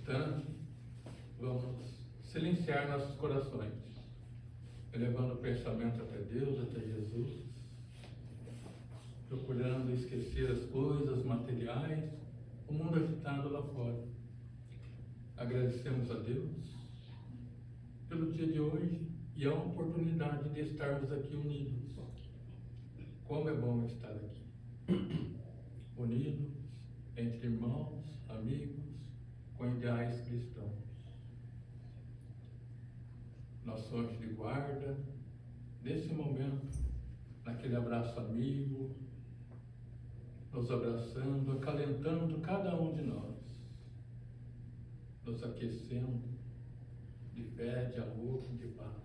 instante, vamos silenciar nossos corações, elevando o pensamento até Deus, até Jesus, procurando esquecer as coisas materiais, o mundo agitado lá fora. Agradecemos a Deus pelo dia de hoje e a oportunidade de estarmos aqui unidos. Como é bom estar aqui, unidos entre irmãos, amigos, com ideais cristãos. Nosso anjo de guarda, nesse momento, naquele abraço amigo, nos abraçando, acalentando cada um de nós, nos aquecendo de fé, de amor, de paz.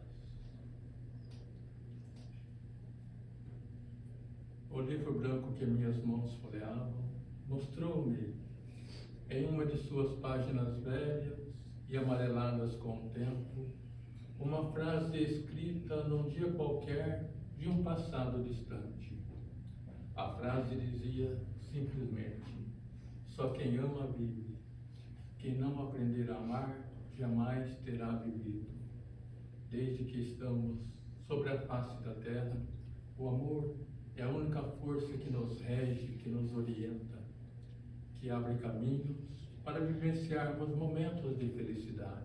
O livro branco que minhas mãos folheavam mostrou-me, em uma de suas páginas velhas e amareladas com o tempo, uma frase escrita num dia qualquer de um passado distante. A frase dizia simplesmente: só quem ama vive. Quem não aprender a amar jamais terá vivido. Desde que estamos sobre a face da terra, o amor é a única força que nos rege, que nos orienta, que abre caminhos para vivenciarmos momentos de felicidade.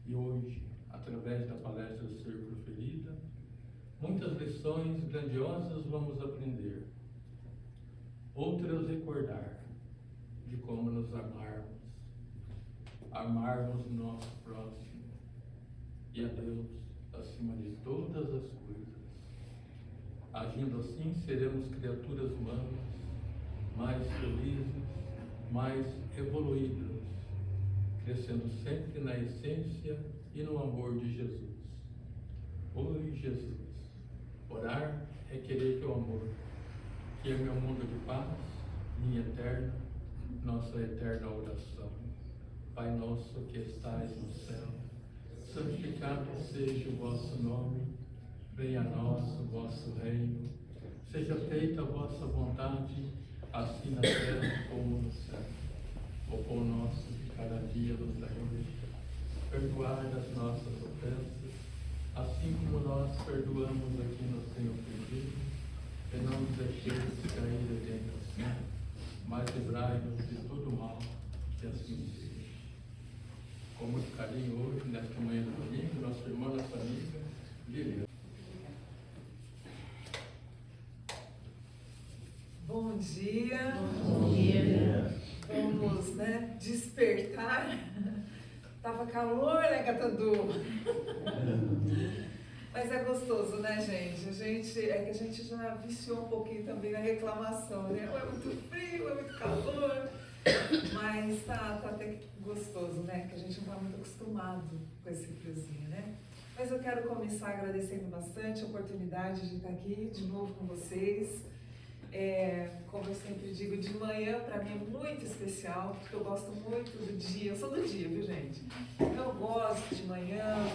E hoje, através da palestra do Círculo Ferida, muitas lições grandiosas vamos aprender. Outras recordar de como nos amarmos o nosso próximo e a Deus acima de todas as coisas. Agindo assim, seremos criaturas humanas mais felizes, mais evoluídas, crescendo sempre na essência e no amor de Jesus. Oi, Jesus. Orar é querer teu amor, que é meu mundo de paz, minha eterna, nossa eterna oração. Pai nosso que estais no céu, santificado seja o vosso nome, venha a nós o vosso reino, seja feita a vossa vontade, assim na terra como no céu. O pão nosso de cada dia nos dai hoje, perdoai as nossas ofensas, assim como nós perdoamos a quem nos tem ofendido, e não nos deixeis cair em tentação, mas livrai-nos de todo mal, que assim seja. Com muito carinho hoje, nesta manhã do domingo, nossa irmã, nossa amiga, Lilian. Bom dia. Bom dia. Vamos, despertar. Tava calor, né, Catadu? Mas é gostoso, né, gente? É que a gente já viciou um pouquinho também na reclamação, né? Ou é muito frio, é muito calor. Mas tá até que gostoso, né? Que a gente não tá muito acostumado com esse friozinho, né? Mas eu quero começar agradecendo bastante a oportunidade de estar aqui de novo com vocês. Como eu sempre digo, de manhã para mim é muito especial, porque eu gosto muito do dia. Eu sou do dia, viu, gente? Eu gosto de manhã,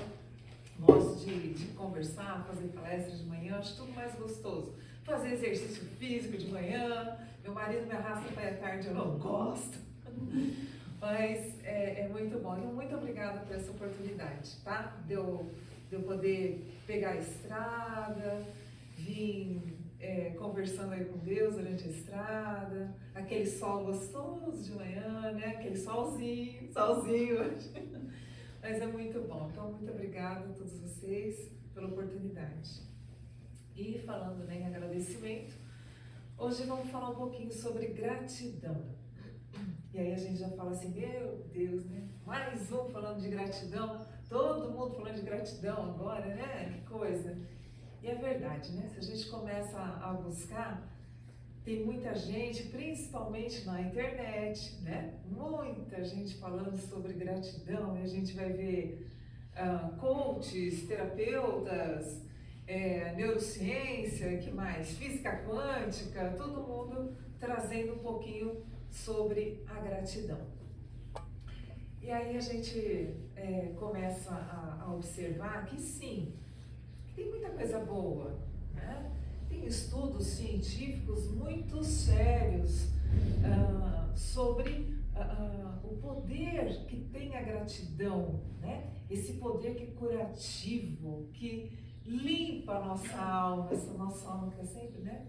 gosto de conversar, fazer palestras de manhã, acho tudo mais gostoso. Fazer exercício físico de manhã, meu marido me arrasta para a tarde, eu não gosto. Mas é muito bom. Então, muito obrigada por essa oportunidade, tá? De eu poder pegar a estrada, vir conversando aí com Deus durante a estrada, aquele sol gostoso de manhã, né? Aquele solzinho hoje. Mas é muito bom. Então, muito obrigada a todos vocês pela oportunidade. E falando em agradecimento, hoje vamos falar um pouquinho sobre gratidão. E aí a gente já fala assim, meu Deus, né? Mais um falando de gratidão, todo mundo falando de gratidão agora, né? Que coisa. E é verdade, né? Se a gente começa a buscar, tem muita gente, principalmente na internet, né? Muita gente falando sobre gratidão, e a gente vai ver coaches, terapeutas, neurociência, que mais? Física quântica, todo mundo trazendo um pouquinho sobre a gratidão. E aí a gente começa a observar que sim, tem muita coisa boa, né? Tem estudos científicos muito sérios sobre o poder que tem a gratidão, né? Esse poder que é curativo, que limpa a nossa alma, essa nossa alma que é sempre, né?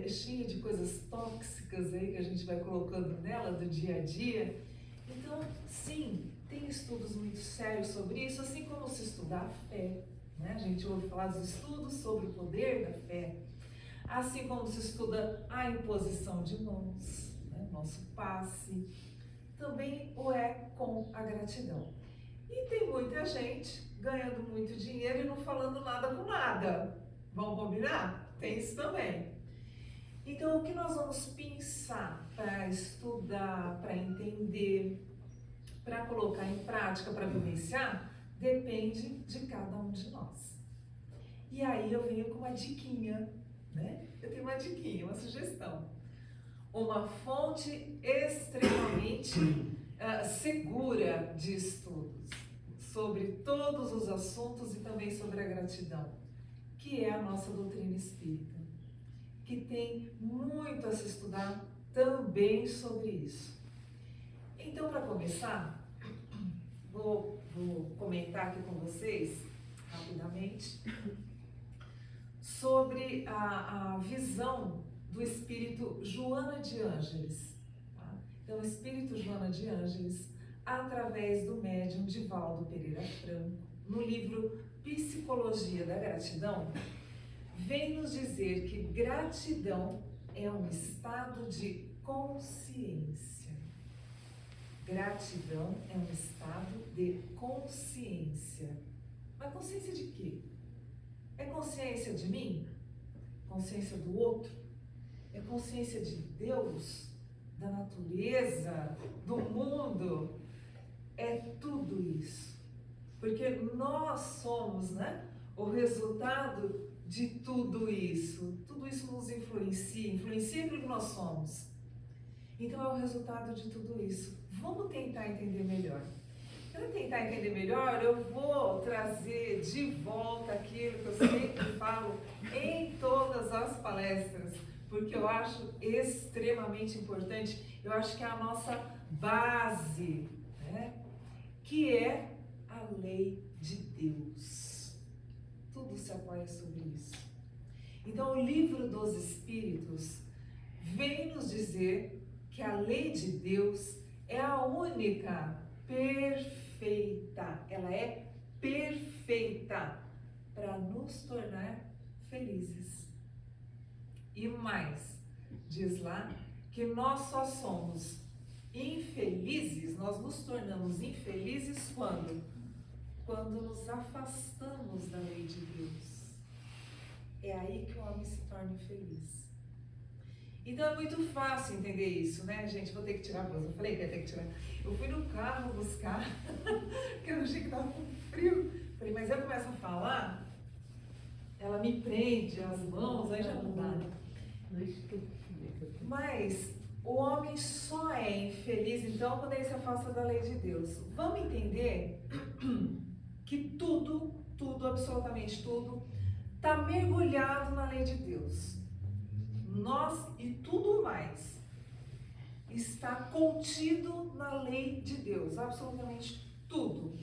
Cheia de coisas tóxicas aí que a gente vai colocando nela do dia a dia. Então, sim, tem estudos muito sérios sobre isso, assim como se estudar a fé, né? A gente ouve falar dos estudos sobre o poder da fé, assim como se estuda a imposição de mãos, né? Nosso passe, também o é com a gratidão. E tem muita gente ganhando muito dinheiro e não falando nada com nada. Vamos combinar? Tem isso também. Então, o que nós vamos pensar para estudar, para entender, para colocar em prática, para vivenciar, depende de cada um de nós. E aí eu venho com uma diquinha, né? Eu tenho uma diquinha, uma sugestão. Uma fonte extremamente segura de estudos sobre todos os assuntos e também sobre a gratidão, que é a nossa doutrina espírita, que tem muito a se estudar também sobre isso. Então, para começar, vou comentar aqui com vocês, rapidamente, sobre a visão do espírito Joana de Ângeles. Tá? Então, o espírito Joana de Ângeles, através do médium Divaldo Pereira Franco, no livro Psicologia da Gratidão, vem nos dizer que gratidão é um estado de consciência. Gratidão é um estado de consciência. Mas consciência de quê? É consciência de mim? Consciência do outro? É consciência de Deus? Da natureza? Do mundo? É tudo isso. Porque nós somos, né, o resultado de tudo isso. Tudo isso nos influencia aquilo que nós somos. Então é o resultado de tudo isso. Vamos tentar entender melhor. Para tentar entender melhor, eu vou trazer de volta aquilo que eu sempre falo em todas as palestras, porque eu acho extremamente importante, eu acho que é a nossa base, né? Que é a lei de Deus. Tudo se apoia sobre isso. Então, o livro dos Espíritos vem nos dizer que a lei de Deus é a única perfeita. Ela é perfeita para nos tornar felizes. E mais, diz lá que nós só somos infelizes, nós nos tornamos infelizes quando nos afastamos da lei de Deus. É aí que o homem se torna infeliz. Então é muito fácil entender isso, né, gente? Vou ter que tirar a blusa. Eu falei que ia ter que tirar. Eu fui no carro buscar, porque eu achei que estava com frio. Falei, mas eu começo a falar, ela me prende as mãos, aí já não dá. Mas o homem só é infeliz, então, quando ele se afasta da lei de Deus. Vamos entender que tudo, absolutamente tudo, está mergulhado na lei de Deus. Nós e tudo mais está contido na lei de Deus, absolutamente tudo.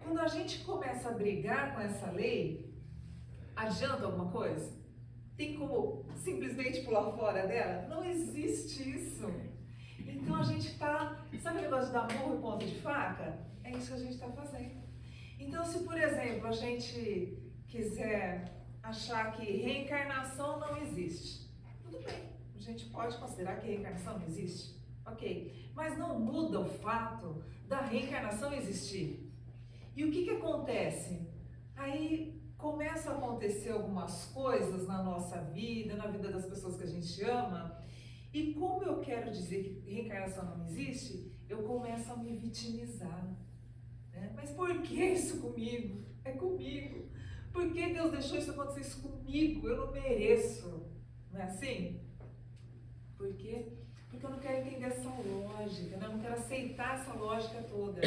Quando a gente começa a brigar com essa lei, adianta alguma coisa? Tem como simplesmente pular fora dela? Não existe isso. Então a gente está, sabe o negócio de dar murro e ponta de faca? É isso que a gente está fazendo. Então, se por exemplo a gente quiser achar que reencarnação não existe, tudo bem, a gente pode considerar que reencarnação não existe, ok, mas não muda o fato da reencarnação existir. E o que acontece? Aí começa a acontecer algumas coisas na nossa vida, na vida das pessoas que a gente ama, e como eu quero dizer que reencarnação não existe, eu começo a me vitimizar, né? Mas por que isso comigo? É comigo. Por que Deus deixou isso acontecer isso comigo? Eu não mereço. Não é assim? Por quê? Porque eu não quero entender essa lógica, né? Eu não quero aceitar essa lógica toda.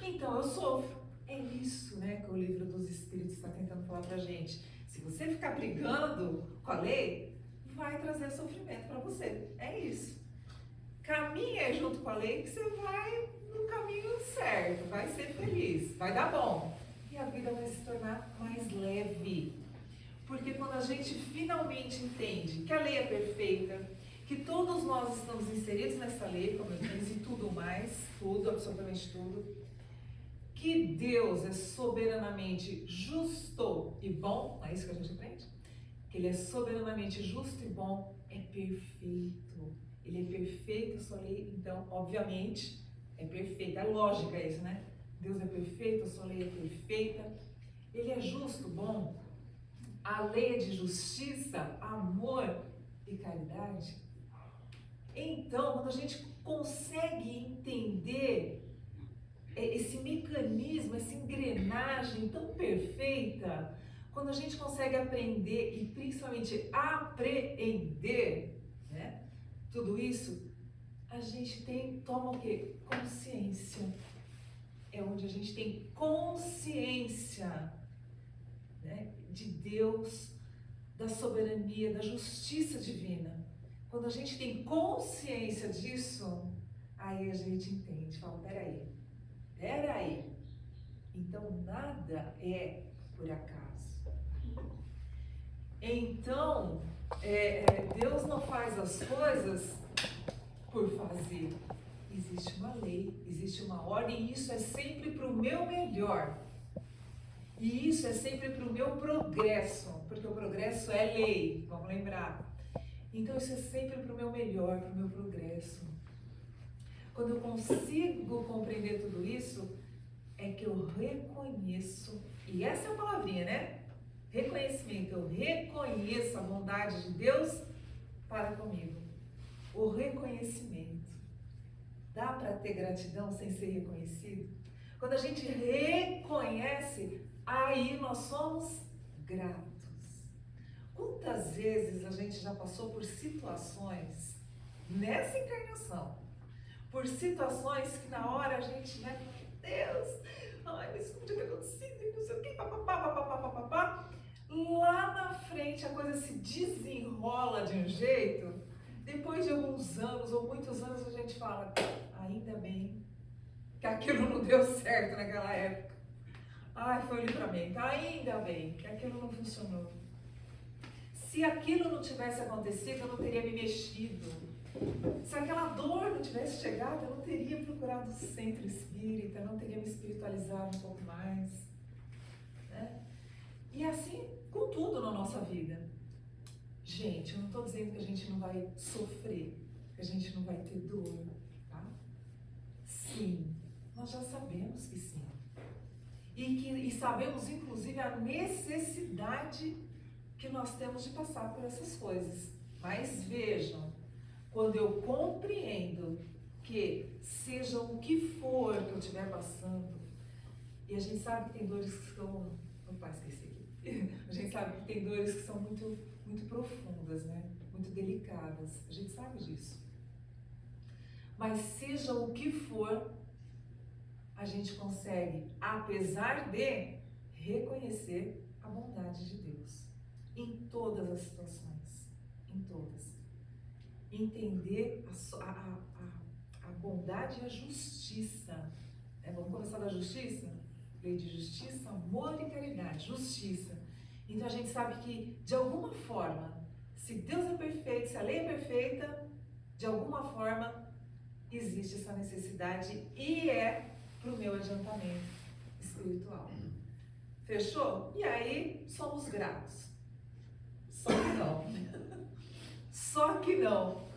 Então eu sofro. É isso, né, que o livro dos Espíritos está tentando falar pra gente. Se você ficar brigando com a lei, vai trazer sofrimento para você. É isso. Caminha junto com a lei que você vai no caminho certo, vai ser feliz, vai dar bom. E a vida vai se tornar mais leve. Porque quando a gente finalmente entende que a lei é perfeita, que todos nós estamos inseridos nessa lei, como eu disse, e tudo mais, tudo, absolutamente tudo, que Deus é soberanamente justo e bom, não é isso que a gente aprende? Que Ele é soberanamente justo e bom, é perfeito. Ele é perfeito, a sua lei, então, obviamente, é perfeita. É lógica isso, né? Deus é perfeito, a sua lei é perfeita. Ele é justo, bom. A lei é de justiça, amor e caridade. Então, quando a gente consegue entender esse mecanismo, essa engrenagem tão perfeita, quando a gente consegue aprender e principalmente apreender, né, tudo isso, a gente toma o quê? Consciência. É onde a gente tem consciência, né, de Deus, da soberania, da justiça divina. Quando a gente tem consciência disso, aí a gente entende, fala, peraí, então nada é por acaso. Então, Deus não faz as coisas por fazer. Existe uma lei, existe uma ordem, e isso é sempre para o meu melhor. E isso é sempre para o meu progresso, porque o progresso é lei, vamos lembrar. Então isso é sempre para o meu melhor, para o meu progresso. Quando eu consigo compreender tudo isso, é que eu reconheço, e essa é a palavrinha, né? Reconhecimento, eu reconheço a bondade de Deus para comigo. O reconhecimento. Dá para ter gratidão sem ser reconhecido? Quando a gente reconhece, aí nós somos gratos. Quantas vezes a gente já passou por situações nessa encarnação, por situações que na hora a gente, né, Deus, ai, mas como tinha acontecido, não sei o que, papapá. Lá na frente a coisa se desenrola de um jeito, depois de alguns anos ou muitos anos a gente fala, ainda bem que aquilo não deu certo naquela época. Ai, foi o livramento. Ainda bem que aquilo não funcionou. Se aquilo não tivesse acontecido, eu não teria me mexido. Se aquela dor não tivesse chegado, eu não teria procurado o centro espírita, eu não teria me espiritualizado um pouco mais. Né? E assim, com tudo na nossa vida. Gente, eu não estou dizendo que a gente não vai sofrer, que a gente não vai ter dor, tá? Sim, nós já sabemos que sim. E sabemos, inclusive, a necessidade que nós temos de passar por essas coisas. Mas vejam, quando eu compreendo que seja o que for que eu estiver passando, e a gente sabe que tem dores que são... Opa, esqueci aqui. A gente sabe que tem dores que são muito, muito profundas, né? Muito delicadas. A gente sabe disso. Mas seja o que for, a gente consegue, apesar de, reconhecer a bondade de Deus em todas as situações, em todas. Entender a bondade e a justiça. Vamos começar da justiça? Lei de justiça, amor e caridade, justiça. Então a gente sabe que, de alguma forma, se Deus é perfeito, se a lei é perfeita, de alguma forma existe essa necessidade e é para o meu adiantamento espiritual. Fechou? E aí, somos gratos. Só que não. Só que não.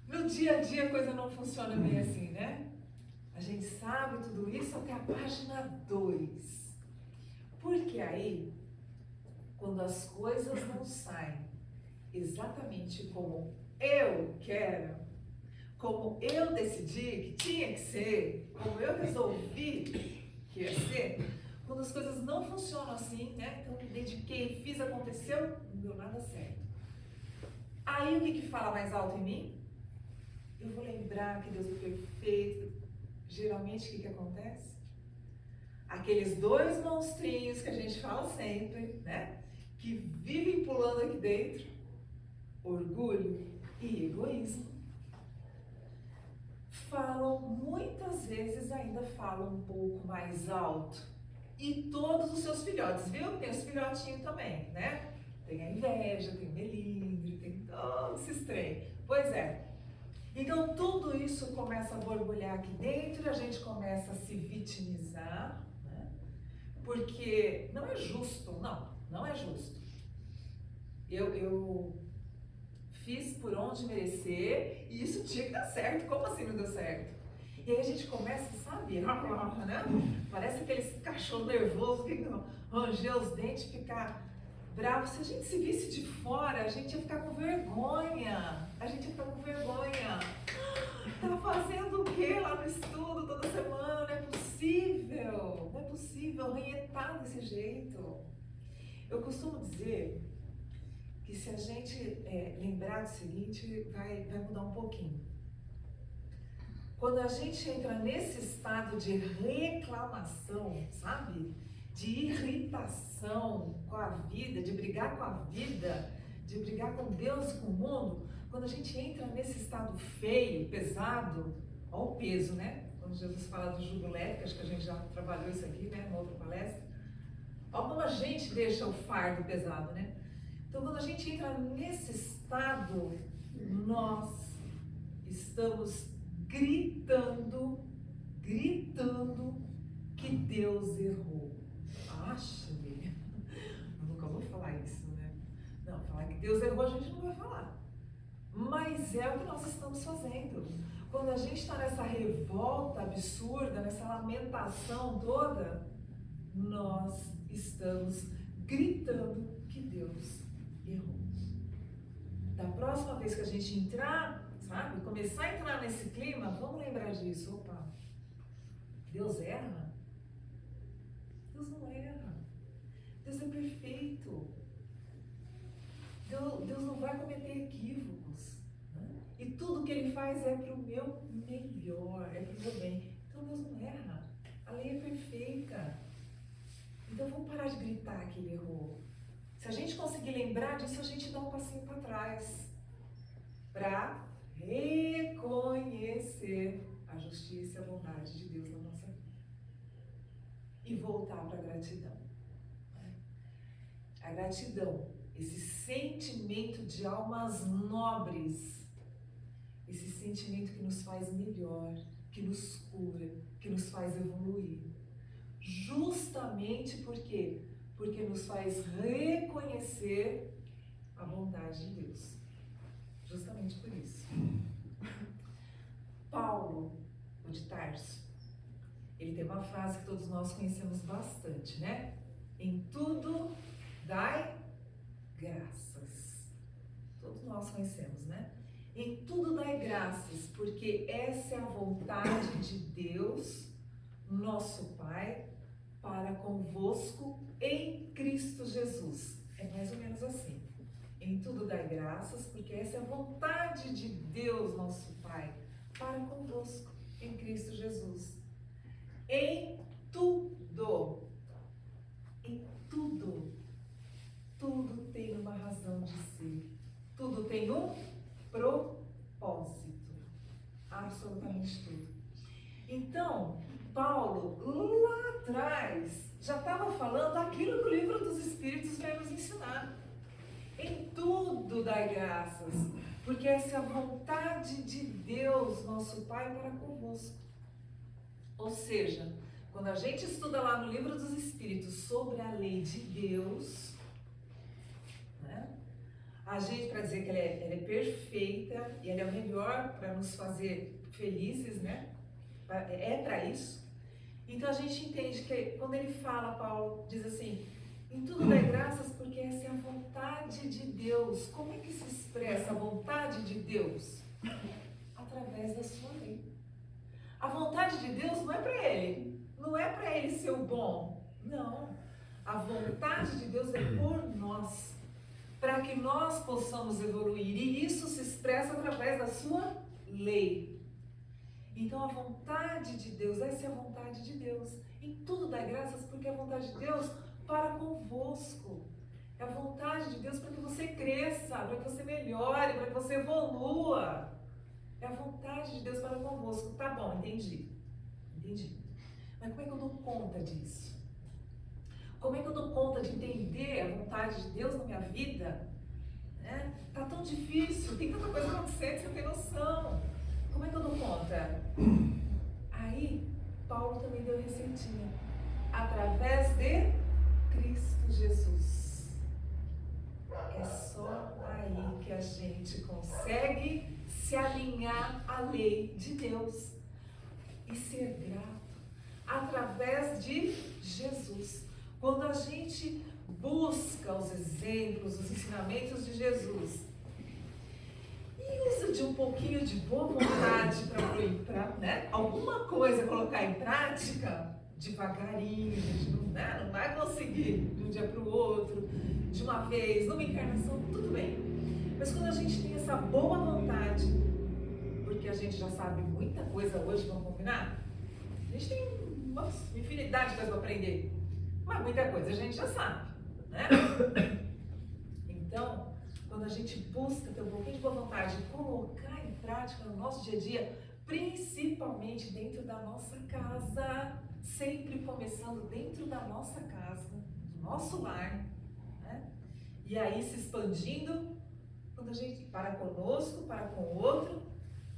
No dia a dia a coisa não funciona bem assim, né? A gente sabe tudo isso até a página 2. Porque aí, quando as coisas não saem exatamente como eu quero, como eu decidi que tinha que ser, como eu resolvi que ia ser, quando as coisas não funcionam assim, né? Então eu me dediquei, fiz, aconteceu, não deu nada certo. Aí o que fala mais alto em mim? Eu vou lembrar que Deus é perfeito. Geralmente o que acontece? Aqueles dois monstrinhos que a gente fala sempre, né? Que vivem pulando aqui dentro, orgulho e egoísmo. falam, muitas vezes ainda falam um pouco mais alto. E todos os seus filhotes, viu? Tem os filhotinhos também, né? Tem a inveja, tem o melindre, tem todos esses trem. Pois é. Então tudo isso começa a borbulhar aqui dentro, a gente começa a se vitimizar, né? Porque não é justo, não é justo. Eu fiz por onde merecer e isso tinha que dar certo. Como assim não deu certo? E aí a gente começa, sabe, né? Parece aqueles cachorro nervoso que ranger os dentes, ficar bravo. Se a gente se visse de fora, a gente ia ficar com vergonha. Tá fazendo o quê lá no estudo toda semana? Não é possível ranhetar desse jeito. Eu costumo dizer que se a gente lembrar do seguinte, vai mudar um pouquinho. Quando a gente entra nesse estado de reclamação, sabe? De irritação com a vida, de brigar com a vida, de brigar com Deus e com o mundo, quando a gente entra nesse estado feio, pesado, olha o peso, né? Quando Jesus fala do jugo leve, acho que a gente já trabalhou isso aqui, né? Numa outra palestra. Olha como a gente deixa o fardo pesado, né? Então, quando a gente entra nesse estado, nós estamos gritando que Deus errou. Acha, eu nunca vou falar isso, né? Não, falar que Deus errou a gente não vai falar. Mas é o que nós estamos fazendo. Quando a gente está nessa revolta absurda, nessa lamentação toda, nós estamos gritando que Deus errou. Da próxima vez que a gente entrar, sabe, começar a entrar nesse clima, vamos lembrar disso. Opa, Deus erra? Deus não erra. Deus é perfeito. Deus não vai cometer equívocos. Né? E tudo que Ele faz é para o meu melhor, é para o meu bem. Então Deus não erra. A lei é perfeita. Então vamos parar de gritar que Ele errou. Se a gente conseguir lembrar disso, a gente dá um passinho para trás. Para reconhecer a justiça e a bondade de Deus na nossa vida. E voltar para a gratidão. A gratidão, esse sentimento de almas nobres, esse sentimento que nos faz melhor, que nos cura, que nos faz evoluir. Justamente porque nos faz reconhecer a bondade de Deus. Justamente por isso. Paulo, o de Tarso, ele tem uma frase que todos nós conhecemos bastante, né? Em tudo dai graças. Todos nós conhecemos, né? Em tudo dai graças, porque essa é a vontade de Deus, nosso Pai, para convosco em Cristo Jesus. É mais ou menos assim. Em tudo dai graças, porque essa é a vontade de Deus, nosso Pai, para convosco em Cristo Jesus. Em tudo. Em tudo. Tudo tem uma razão de ser. Tudo tem um propósito. Absolutamente tudo. Então, Paulo, lá atrás, já estava falando aquilo que o livro dos Espíritos vai nos ensinar. Em tudo dai graças, porque essa é a vontade de Deus, nosso Pai, para convosco. Ou seja, quando a gente estuda lá no livro dos Espíritos sobre a lei de Deus, né, a gente, para dizer que ela é perfeita e ela é o melhor para nos fazer felizes, né? É para isso. Então a gente entende que quando ele fala, Paulo diz assim, em tudo dai graças porque essa é a vontade de Deus. Como é que se expressa a vontade de Deus? Através da sua lei. A vontade de Deus não é para ele. Não é para ele ser o bom. Não. A vontade de Deus é por nós. Para que nós possamos evoluir. E isso se expressa através da sua lei. Então a vontade de Deus, essa é a vontade de Deus. Em tudo dai graças porque é a vontade de Deus para convosco. É a vontade de Deus para que você cresça, para que você melhore, para que você evolua. É a vontade de Deus para convosco. Tá bom, entendi. Mas como é que eu dou conta disso? Como é que eu dou conta de entender a vontade de Deus na minha vida? Tá tão difícil, tem tanta coisa acontecendo, você não tem noção. Como é que eu dou conta? Aí, Paulo também deu receitinha. Através de Cristo Jesus. É só aí que a gente consegue se alinhar à lei de Deus e ser grato. Através de Jesus. Quando a gente busca os exemplos, os ensinamentos de Jesus e usa de um pouquinho de boa vontade para alguma coisa colocar em prática, devagarinho, não vai conseguir de um dia para o outro, de uma vez, numa encarnação, tudo bem. Mas quando a gente tem essa boa vontade, porque a gente já sabe muita coisa hoje, vamos combinar? A gente tem uma infinidade de coisas para aprender, mas muita coisa a gente já sabe, né? Então, quando a gente busca ter um pouquinho de boa vontade e colocar em prática no nosso dia a dia, principalmente dentro da nossa casa, sempre começando dentro da nossa casa, do nosso lar, né? E aí se expandindo, quando a gente para conosco, para com o outro,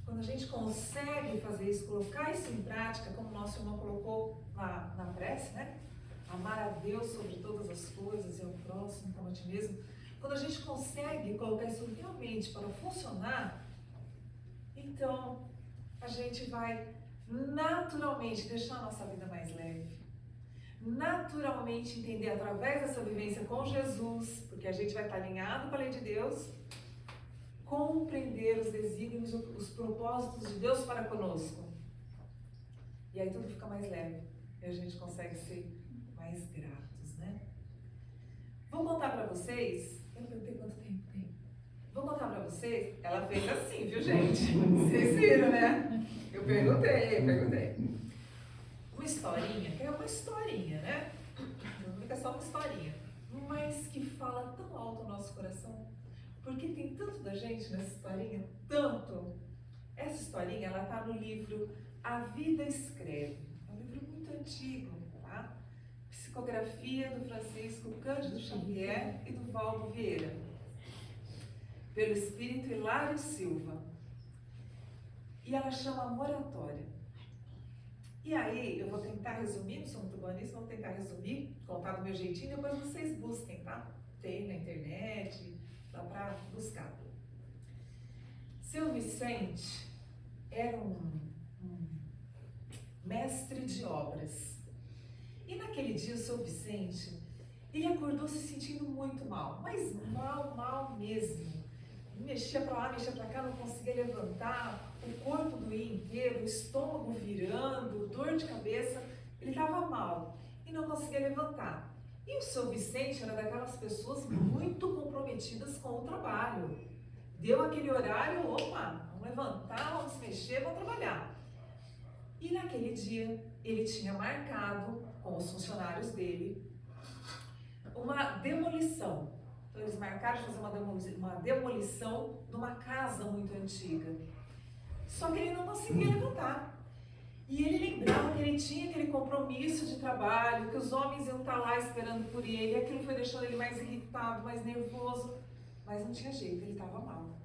quando a gente consegue fazer isso, colocar isso em prática, como o nosso irmão colocou na prece, né? Amar a Deus sobre todas as coisas e ao próximo como a ti mesmo. Quando a gente consegue colocar isso realmente para funcionar, então a gente vai naturalmente deixar a nossa vida mais leve. Naturalmente entender através dessa vivência com Jesus, porque a gente vai estar alinhado com a lei de Deus, compreender os desígnios, os propósitos de Deus para conosco. E aí tudo fica mais leve e a gente consegue ser mais gratos, né? Vou contar para vocês, eu não perguntei quanto tempo tem. Vou contar para vocês, ela fez assim, viu, gente? Vocês viram, né? Eu perguntei. Uma historinha, que é uma historinha, né? Não fica só uma historinha, mas que fala tão alto no nosso coração. Porque tem tanto da gente nessa historinha, tanto. Essa historinha, ela tá no livro A Vida Escreve. É um livro muito antigo, tá? Psicografia do Francisco Cândido Xavier e do Valdo Vieira. Pelo espírito Hilário Silva. E ela chama Moratória. E aí, eu vou tentar resumir, não sou muito boa nisso, vou tentar resumir, contar do meu jeitinho, depois vocês busquem, tá? Tem na internet, dá para buscar. Seu Vicente era um mestre de obras. E naquele dia, o seu Vicente, ele acordou se sentindo muito mal, mas mal mesmo. Mexia para lá, mexia para cá, não conseguia levantar, o corpo doía inteiro, o estômago virando, dor de cabeça, ele estava mal e não conseguia levantar. E o seu Vicente era daquelas pessoas muito comprometidas com o trabalho. Deu aquele horário, opa, vamos levantar, vamos se mexer, vamos trabalhar. E naquele dia, ele tinha marcado com os funcionários dele uma demolição. Então eles marcaram de fazer uma demolição de uma casa muito antiga. Só que ele não conseguia levantar. E ele lembrava que ele tinha aquele compromisso de trabalho, que os homens iam estar lá esperando por ele, e aquilo foi deixando ele mais irritado, mais nervoso, mas não tinha jeito, ele estava mal.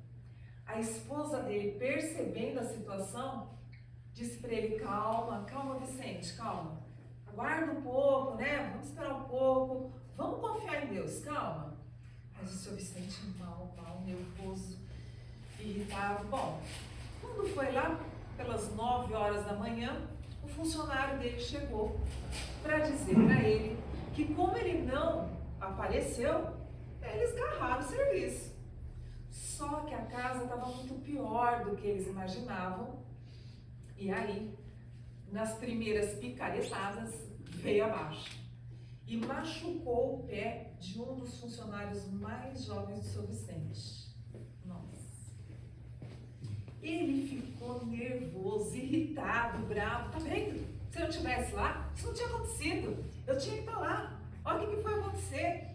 A esposa dele, percebendo a situação, disse para ele: calma Vicente, calma, aguarda um pouco, né, vamos esperar um pouco, vamos confiar em Deus, calma. Mas o seu Vicente mal, nervoso, irritado. Bom, quando foi lá pelas 9 horas da manhã, o funcionário dele chegou para dizer para ele que, como ele não apareceu, eles garraram o serviço. Só que a casa estava muito pior do que eles imaginavam. E aí, nas primeiras picaretadas, veio abaixo e machucou o pé de um dos funcionários mais jovens do seu Vicente. Nossa. Ele ficou nervoso, irritado, bravo. Tá vendo? Se eu estivesse lá, isso não tinha acontecido. Eu tinha que estar lá. Olha o que foi acontecer.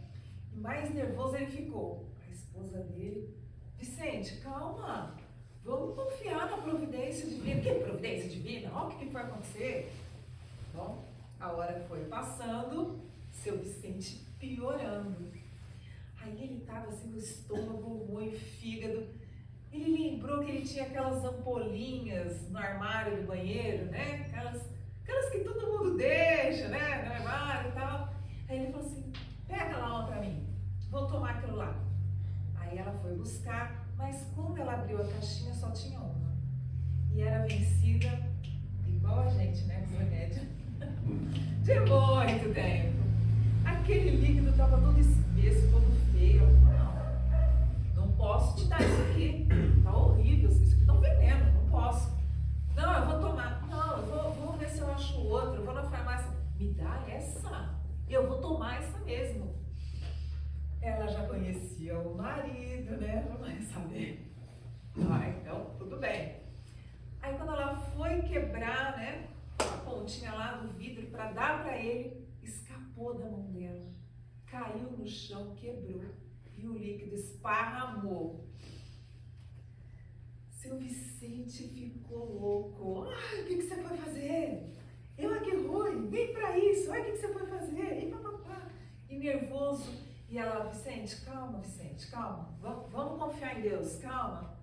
E mais nervoso ele ficou. A esposa dele: Vicente, calma. Vamos confiar na providência divina. Que providência divina? Olha o que vai acontecer. Bom, a hora foi passando, seu Vicente piorando. Aí ele estava assim com o estômago ruim, fígado. Ele lembrou que ele tinha aquelas ampolinhas no armário do banheiro, né? Aquelas que todo mundo deixa, né? No armário e tal. Aí ele falou assim, pega lá uma pra mim, vou tomar aquilo lá. Aí ela foi buscar, mas quando ela abriu a caixinha só tinha uma. E era vencida, igual a gente, né? Com remédio. De muito tempo. Aquele líquido estava todo espesso, todo feio. Ela falou, não posso te dar isso aqui. Tá horrível, isso aqui tá um veneno, não posso. Não, eu vou tomar. Não, eu vou ver se eu acho outro. Eu vou na farmácia. Me dá essa. Eu vou tomar essa mesmo. Ela já conhecia o marido, né? Não vai saber. Então, tudo bem. Aí quando ela foi quebrar, né? A pontinha lá do vidro para dar para ele, escapou da mão dela. Caiu no chão, quebrou. E o líquido esparramou. Seu Vicente ficou louco. Ai, o que você foi fazer? Eu aqui ruim, vem pra isso. Ai, o que você foi fazer? E papapá. E nervoso. E ela, Vicente, calma, vamos confiar em Deus, calma.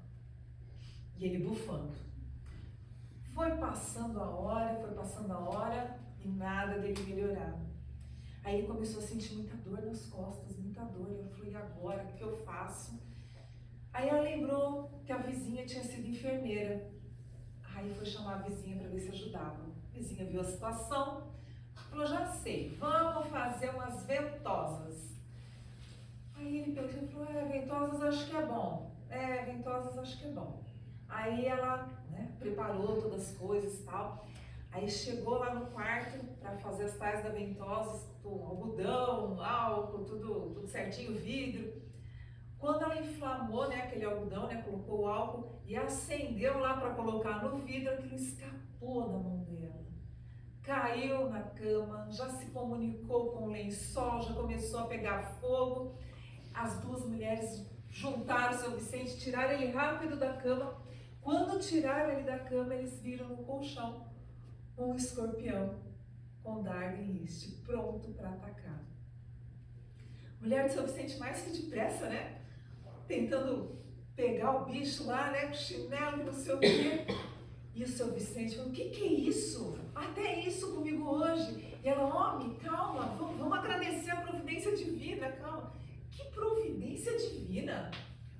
E ele bufando. Foi passando a hora e nada dele melhorar. Aí ele começou a sentir muita dor nas costas, muita dor. Ela falou, e agora, o que eu faço? Aí ela lembrou que a vizinha tinha sido enfermeira. Aí foi chamar a vizinha para ver se ajudava. A vizinha viu a situação, falou, já sei, vamos fazer umas ventosas. Aí ele pensou e falou, ventosas acho que é bom. Ventosas acho que é bom. Aí ela, né, preparou todas as coisas e tal. Aí chegou lá no quarto para fazer as tais da ventosas, com algodão, álcool, tudo certinho, vidro. Quando ela inflamou, né, aquele algodão, né, colocou o álcool e acendeu lá para colocar no vidro, aquilo escapou da mão dela. Caiu na cama, já se comunicou com o lençol, já começou a pegar fogo. As duas mulheres juntaram o seu Vicente, tiraram ele rápido da cama. Quando tiraram ele da cama, eles viram no colchão um escorpião com dardo e riste, pronto para atacar. Mulher do seu Vicente mais que depressa, né? Tentando pegar o bicho lá, né? Com chinelo e não sei o quê. E o seu Vicente falou, o que é isso? Até isso comigo hoje. E ela, homem, calma, vamos agradecer a providência divina, calma. Que providência divina?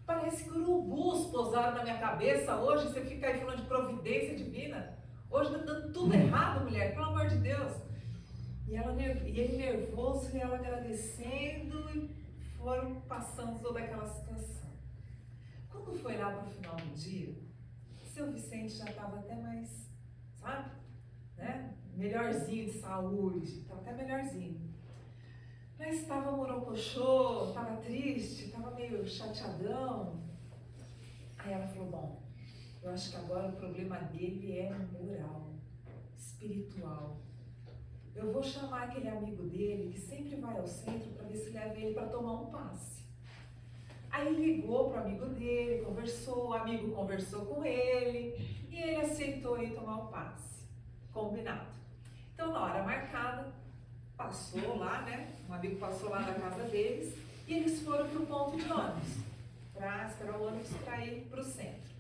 Parece que urubus pousaram na minha cabeça hoje, você fica aí falando de providência divina. Hoje tá dando tudo errado, mulher, pelo amor de Deus. E ele nervoso e ela agradecendo e foram passando toda aquela situação. Quando foi lá para o final do dia, seu Vicente já estava até mais, sabe, né? Melhorzinho de saúde, estava até melhorzinho. Mas estava morocochô, estava triste, estava meio chateadão. Aí ela falou, bom, eu acho que agora o problema dele é moral, espiritual. Eu vou chamar aquele amigo dele que sempre vai ao centro para ver se leva ele para tomar um passe. Aí ligou para o amigo dele, conversou, o amigo conversou com ele e ele aceitou ir tomar o passe. Combinado. Então, na hora marcada, passou lá, né? Um amigo passou lá na casa deles e eles foram para o ponto de ônibus, para esperar o ônibus para ir para o centro.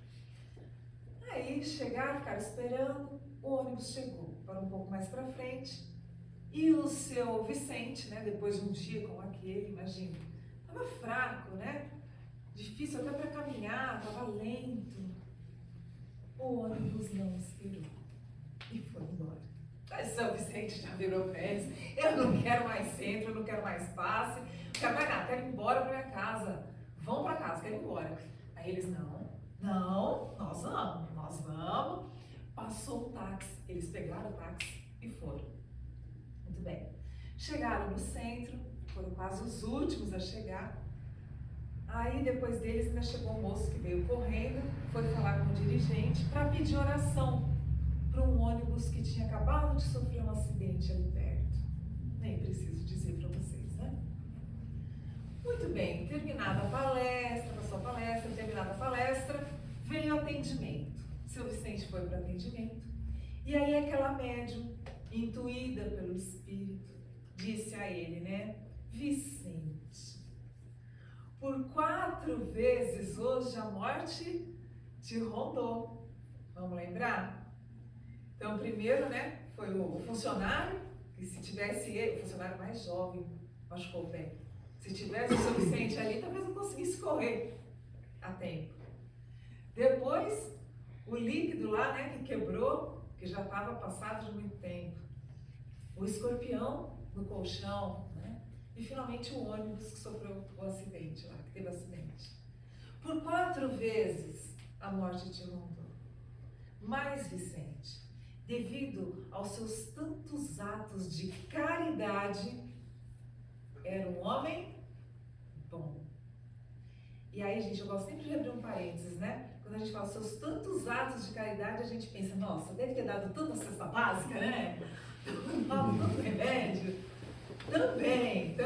Aí chegaram, ficaram esperando, o ônibus chegou, parou um pouco mais para frente e o seu Vicente, né? Depois de um dia como aquele, imagina, estava fraco, né? Difícil até para caminhar, estava lento. O ônibus não esperou e foi embora. Mas São Vicente já virou para eles, eu não quero mais centro, eu não quero mais passe, não quero mais nada, quero ir embora para minha casa. Vão para casa, quero ir embora. Aí eles, não, nós vamos. Passou o táxi, eles pegaram o táxi e foram. Muito bem. Chegaram no centro, foram quase os últimos a chegar. Aí depois deles ainda chegou um moço que veio correndo, foi falar com o dirigente para pedir oração para um ônibus que tinha acabado de sofrer um acidente ali perto. Nem preciso dizer para vocês, né? Muito bem, terminada a palestra, terminada a palestra, Veio atendimento. Seu Vicente foi para atendimento. E aí aquela médium, intuída pelo Espírito, disse a ele, né? Vicente, por 4 vezes hoje a morte te rondou. Vamos lembrar? Então, primeiro, né, foi o funcionário, que se tivesse ele, o funcionário mais jovem, machucou o pé. Se tivesse o seu Vicente ali, talvez não conseguisse correr a tempo. Depois, o líquido lá, né, que quebrou, que já estava passado de muito tempo. O escorpião no colchão, né? E finalmente o ônibus que sofreu o acidente lá, que teve acidente. Por 4 vezes a morte te rondou. Mas, Vicente, devido aos seus tantos atos de caridade, era um homem bom. E aí, gente, eu gosto sempre de abrir um parênteses, né? Quando a gente fala seus tantos atos de caridade, a gente pensa, nossa, deve ter dado tanta cesta básica, né? Tanto remédio. Também.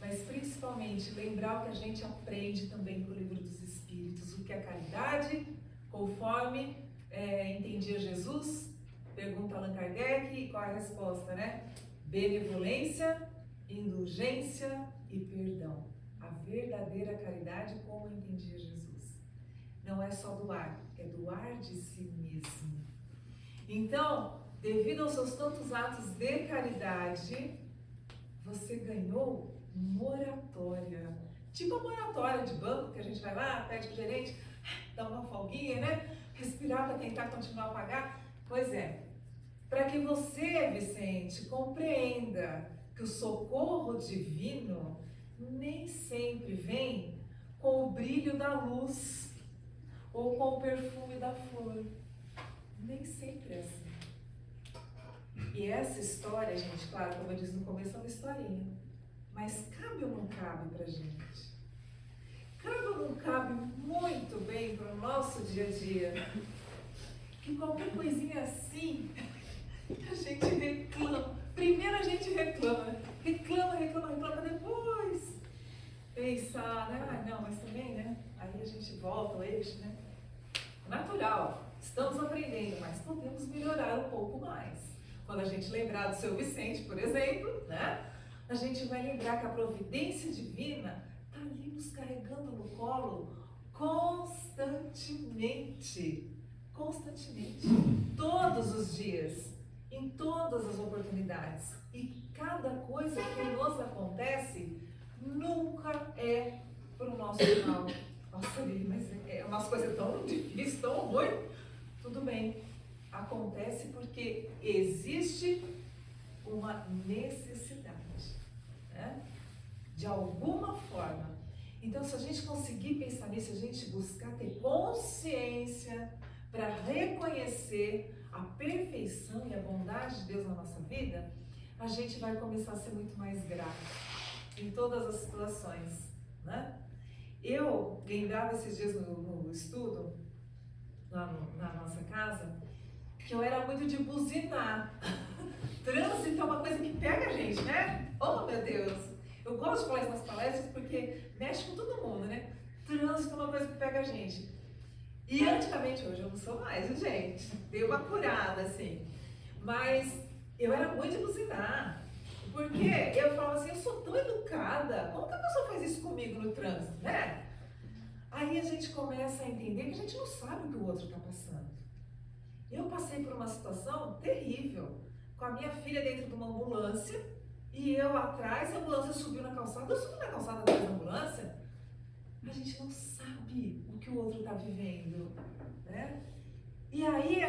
Mas principalmente lembrar o que a gente aprende também com o Livro dos Espíritos, o que é caridade, conforme entendia Jesus, pergunta Allan Kardec, e qual é a resposta, né? Benevolência, indulgência e perdão. A verdadeira caridade como entendia Jesus. Não é só doar, é doar de si mesmo. Então, devido aos seus tantos atos de caridade, você ganhou moratória. Tipo a moratória de banco, que a gente vai lá, pede pro gerente, dá uma folguinha, né? Respirar para tentar continuar a pagar. Pois é, para que você, Vicente, compreenda que o socorro divino nem sempre vem com o brilho da luz ou com o perfume da flor. Nem sempre é assim. E essa história, gente, claro, como eu disse no começo, é uma historinha. Mas cabe ou não cabe pra gente? Cabe ou não cabe muito bem para o nosso dia a dia? Que qualquer coisinha assim, a gente reclama. Primeiro a gente reclama, reclama, depois pensar, né? Ah, não, mas também, né? Aí a gente volta ao eixo, né? Natural, estamos aprendendo, mas podemos melhorar um pouco mais. Quando a gente lembrar do seu Vicente, por exemplo, né? A gente vai lembrar que a providência divina está ali nos carregando no colo constantemente. Todos os dias, em todas as oportunidades. E cada coisa que nos acontece nunca é para o nosso mal. Nossa, mas é umas coisas tão difíceis, tão ruim. Tudo bem, acontece porque existe uma necessidade, né? De alguma forma. Então, se a gente conseguir pensar nisso, a gente buscar ter consciência para reconhecer a perfeição e a bondade de Deus na nossa vida, a gente vai começar a ser muito mais grato em todas as situações, né? Eu lembrava esses dias no estudo, lá na nossa casa, que eu era muito de buzinar. Trânsito é uma coisa que pega a gente, né? Oh, meu Deus! Eu gosto de falar isso nas palestras porque mexe com todo mundo, né? Trânsito é uma coisa que pega a gente. E antigamente, hoje eu não sou mais, gente. Dei uma curada, assim. Mas eu era muito de buzinar. Porque eu falava assim, eu sou tão educada. Como que a pessoa faz isso comigo no trânsito, né? Aí a gente começa a entender que a gente não sabe o que o outro está passando. Eu passei por uma situação terrível. Com a minha filha dentro de uma ambulância. E eu atrás, a ambulância subiu na calçada. Eu subi na calçada atrás da ambulância. A gente não sabe o que o outro está vivendo, né? E aí,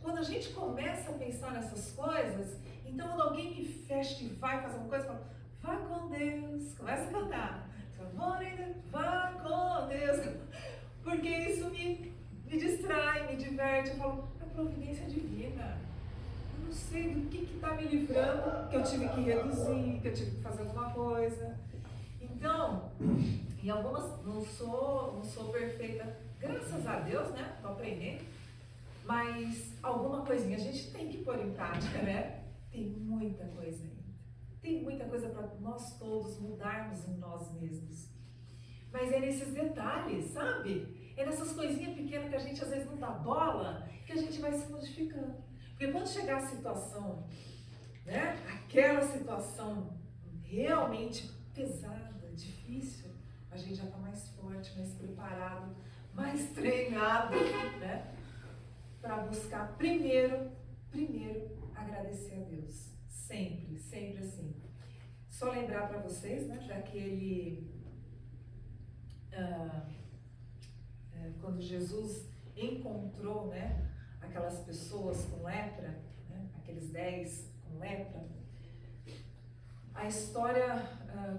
quando a gente começa a pensar nessas coisas, então quando alguém me fecha e vai fazer uma coisa, fala, vá com Deus, começa a cantar. Vá com Deus. Porque isso me distrai, me diverte. Eu falo, a providência divina. Eu não sei do que está me livrando, que eu tive que reduzir, que eu tive que fazer alguma coisa. Então, em algumas, não sou perfeita, graças a Deus, né? Estou aprendendo. Mas alguma coisinha a gente tem que pôr em prática, né? Tem muita coisa ainda. Tem muita coisa para nós todos mudarmos em nós mesmos. Mas é nesses detalhes, sabe? É nessas coisinhas pequenas que a gente às vezes não dá bola, que a gente vai se modificando. Porque quando chegar a situação, né, aquela situação realmente pesada, difícil, a gente já está mais forte, mais preparado, mais treinado, né, para buscar primeiro agradecer a Deus. Sempre, sempre assim. Só lembrar para vocês, né, daquele... quando Jesus encontrou, né, aquelas pessoas com lepra, né, aqueles 10 com lepra, a história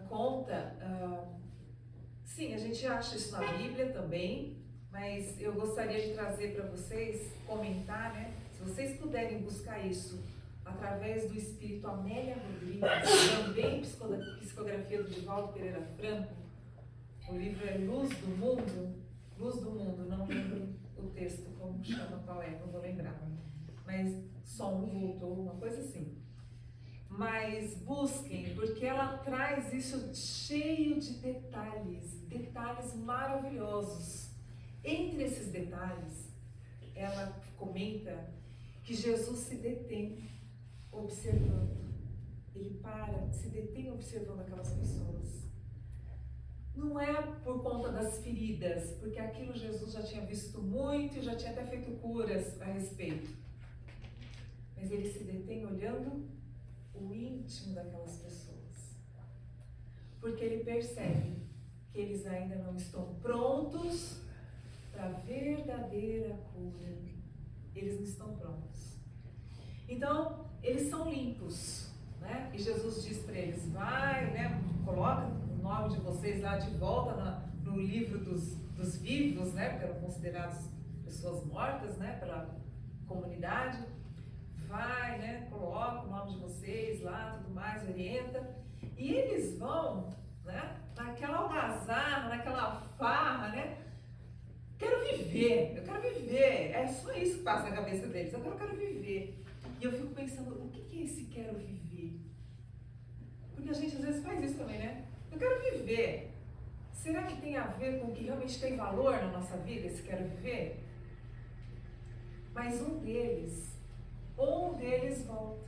conta, sim, a gente acha isso na Bíblia também, mas eu gostaria de trazer para vocês, comentar, né, se vocês puderem buscar isso através do Espírito Amélia Rodrigues, também psicografia do Divaldo Pereira Franco. O livro é Luz do Mundo, não lembro o texto, como chama, qual é, não vou lembrar. Mas som voltou, uma coisa assim. Mas busquem, porque ela traz isso cheio de detalhes maravilhosos. Entre esses detalhes, ela comenta que Jesus se detém observando. Ele se detém observando aquelas pessoas. Não é por conta das feridas, porque aquilo Jesus já tinha visto muito e já tinha até feito curas a respeito. Mas ele se detém olhando o íntimo daquelas pessoas. Porque ele percebe que eles ainda não estão prontos para a verdadeira cura. Eles não estão prontos. Então, eles são limpos, né? E Jesus diz para eles, vai, né? Coloca o nome de vocês lá de volta no livro dos vivos, né? Porque eram considerados pessoas mortas, né? Pela comunidade. Vai, né? Coloca o nome de vocês lá, tudo mais, orienta. E eles vão, né? Naquela algazarra, naquela farra, né? Eu quero viver. É só isso que passa na cabeça deles. Agora eu quero viver. E eu fico pensando, o que é esse quero viver? Porque a gente às vezes faz isso também, né? Eu quero viver. Será que tem a ver com o que realmente tem valor na nossa vida, esse quero viver? Mas um deles volta.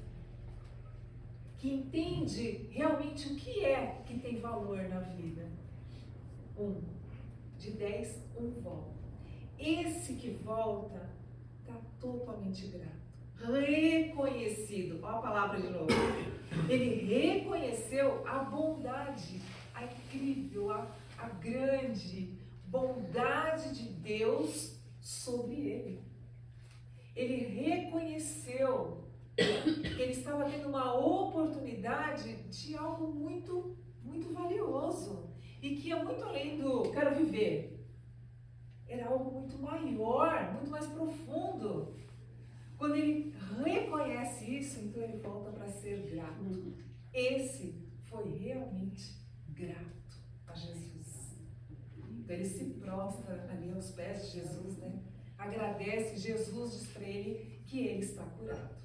Que entende realmente o que é que tem valor na vida. De 10, volta. Esse que volta está totalmente grato. Reconhecido. Olha a palavra de novo. Ele reconheceu a bondade, a incrível, a grande bondade de Deus sobre ele. Ele reconheceu que ele estava tendo uma oportunidade de algo muito, muito valioso e que ia muito além do quero viver. Era algo muito maior, muito mais profundo. Quando ele reconhece isso, então ele volta para ser grato. Esse foi realmente grato a Jesus. Então ele se prostra ali aos pés de Jesus, né? Agradece, Jesus diz para ele que ele está curado.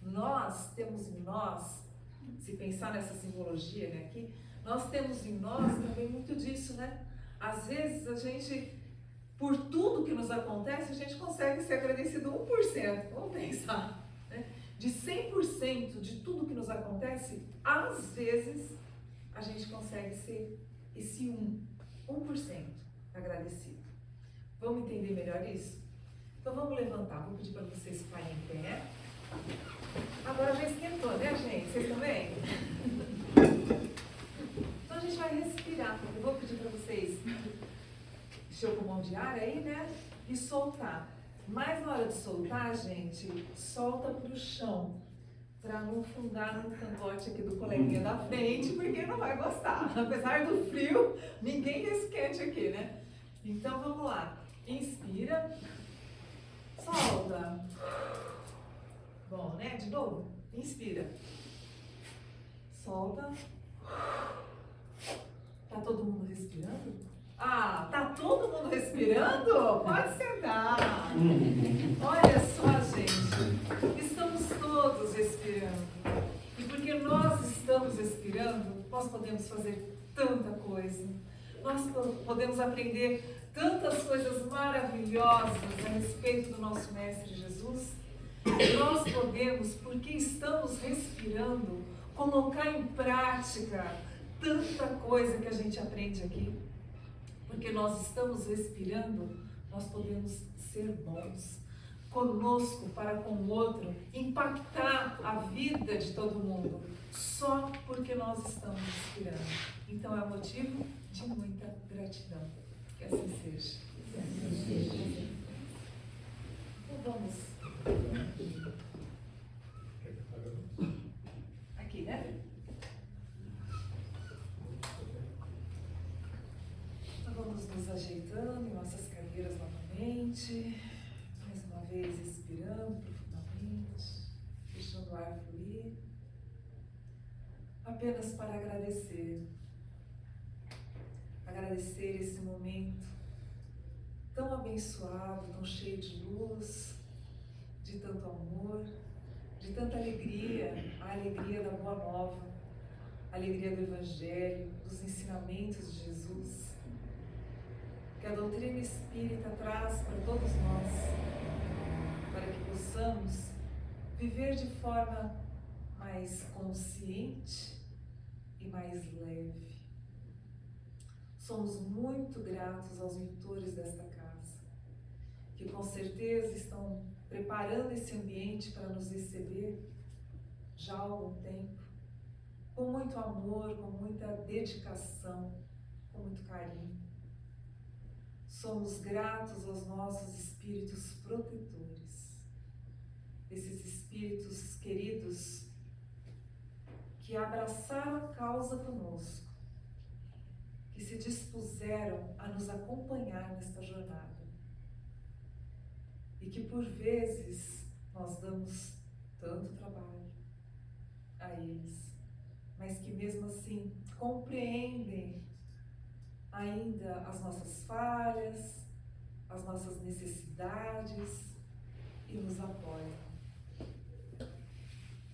Nós temos em nós, se pensar nessa simbologia, né, aqui, nós temos em nós também muito disso, né? Às vezes a gente, por tudo que nos acontece, a gente consegue ser agradecido 1%. Vamos pensar, né? De 100% de tudo que nos acontece, às vezes a gente consegue ser esse 1% agradecido. Vamos entender melhor isso? Então vamos levantar, vou pedir para vocês ficarem em pé. Agora já esquentou, né, gente? Vocês também? Então a gente vai respirar. Eu vou pedir para vocês encher o pulmão de ar aí, né? E soltar. Mas na hora de soltar, gente, solta para o chão. Para não fundar no cangote aqui do coleguinha da frente, porque não vai gostar. Apesar do frio, ninguém esquente aqui, né? Então vamos lá. Inspira. Solta. Bom, né? De novo. Inspira. Solta. Tá todo mundo respirando? Ah, tá todo mundo respirando? Pode sentar. Olha só, gente. Estamos todos respirando. E porque nós estamos respirando, nós podemos fazer tanta coisa. Nós podemos aprender tantas coisas maravilhosas a respeito do nosso Mestre Jesus, nós podemos, porque estamos respirando, colocar em prática tanta coisa que a gente aprende aqui. Porque nós estamos respirando, nós podemos ser bons conosco para com o outro, impactar a vida de todo mundo, só porque nós estamos respirando. Então é motivo de muita gratidão. Que assim seja. Então vamos. Aqui, né? Então vamos nos ajeitando em nossas cadeiras novamente. Mais uma vez expirando profundamente, deixando o ar fluir. Apenas para agradecer. Agradecer esse momento tão abençoado, tão cheio de luz, de tanto amor, de tanta alegria, a alegria da Boa Nova, a alegria do Evangelho, dos ensinamentos de Jesus, que a doutrina espírita traz para todos nós, para que possamos viver de forma mais consciente e mais leve. Somos muito gratos aos mentores desta casa, que com certeza estão preparando esse ambiente para nos receber já há algum tempo, com muito amor, com muita dedicação, com muito carinho. Somos gratos aos nossos espíritos protetores, esses espíritos queridos que abraçaram a causa conosco, que se dispuseram a nos acompanhar nesta jornada. E que por vezes nós damos tanto trabalho a eles, mas que mesmo assim compreendem ainda as nossas falhas, as nossas necessidades e nos apoiam.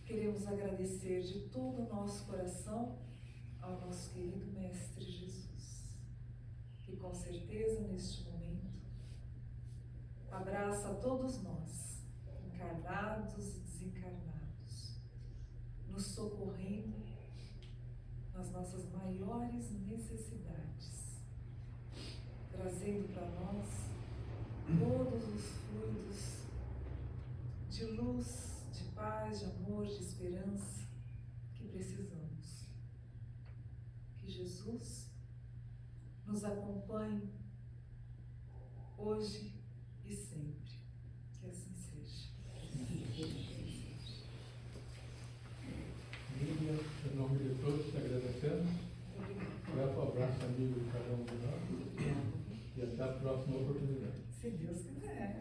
Queremos agradecer de todo o nosso coração ao nosso querido Mestre Jesus, que com certeza neste momento abraça a todos nós, encarnados e desencarnados, nos socorrendo nas nossas maiores necessidades, trazendo para nós todos os fluidos de luz, de paz, de amor, de esperança que precisamos. Que Jesus nos acompanhe hoje e sempre. Que assim seja. Lívia, em nome de todos, te agradecemos. Leva um abraço amigo de cada um de nós. E até a próxima oportunidade. Se Deus quiser.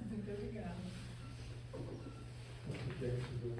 Muito obrigada. Você quer receber